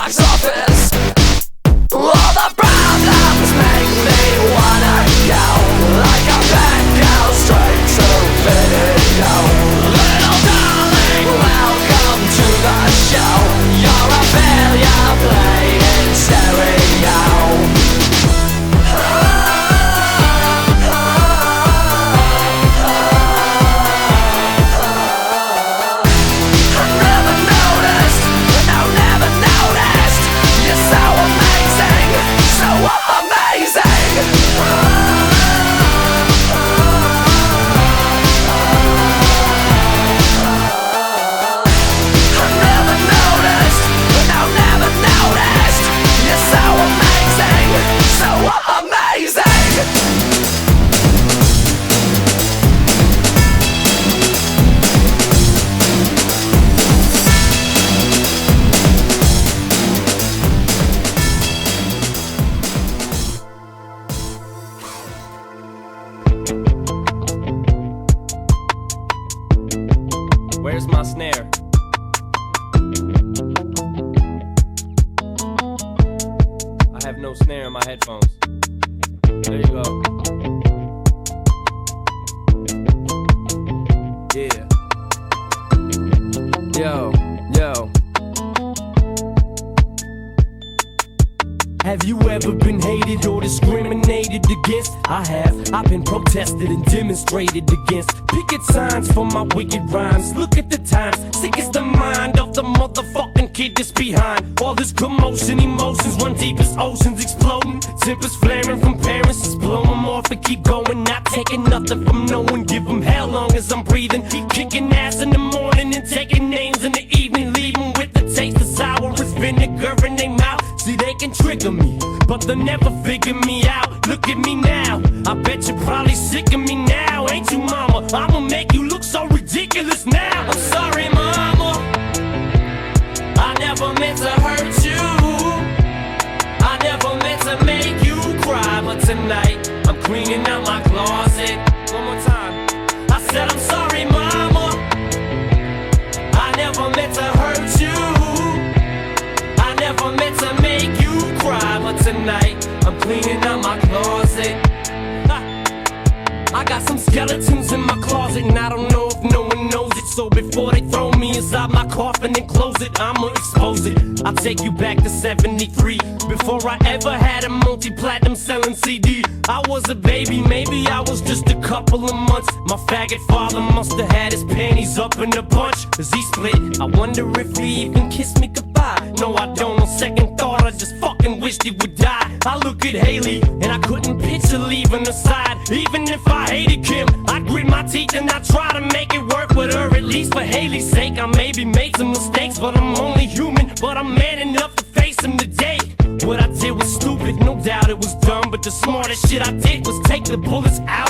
box office. All the problems make me wanna go like a bad girl straight to video. Little darling, welcome to the show. You're a failure playing stereo. Where's my snare? I have no snare in my headphones. There you go. Yeah. Yo, yo. Have you ever been hated or discriminated against? I have. I've been protested and demonstrated against. Picket signs for my wicked rhymes. Look at the times. Sick is the mind of the motherfucking kid that's behind. All this commotion, emotions run deep as oceans exploding. Tempers flaring from parents. Just blow them off and keep going. Not taking nothing from no one. Give them hell long as I'm breathing. Keep kicking ass in the morning and taking names in the evening. Leaving with the taste of sour as vinegar in their mouth. See, they can trigger me, but they'll never figure me out. Look at me now, I bet you're probably sick of me now. Ain't you, mama? I'ma make you look so ridiculous now. I'm sorry, mama, I never meant to hurt you. I never meant to make you cry. But tonight, I'm cleaning out my closet. One more time. I said I'm sorry, mama, I never meant to hurt you. I never meant to make you cry, but tonight I'm cleaning out my closet. I got some skeletons in my closet, and I don't know if no one knows it. So before they throw me inside my coffin and close it, I'ma expose it. I'll take you back to 73, before I ever had a multi-platinum selling CD. I was a baby, maybe I was just a couple of months. My faggot father must have had his panties up in a bunch, cause he split. I wonder if he even kissed me goodbye. No, I don't. On second thought, I just fucking wished he would die. I look at Haley, and I couldn't picture leaving her side. Even if I hated Kim, I grit my teeth and I try to make it work with her. At least for Haley's sake, I maybe made some mistakes, but I'm only human. But I'm man enough to face them today. What I did was stupid, no doubt it was dumb, but the smartest shit I did was take the bullets out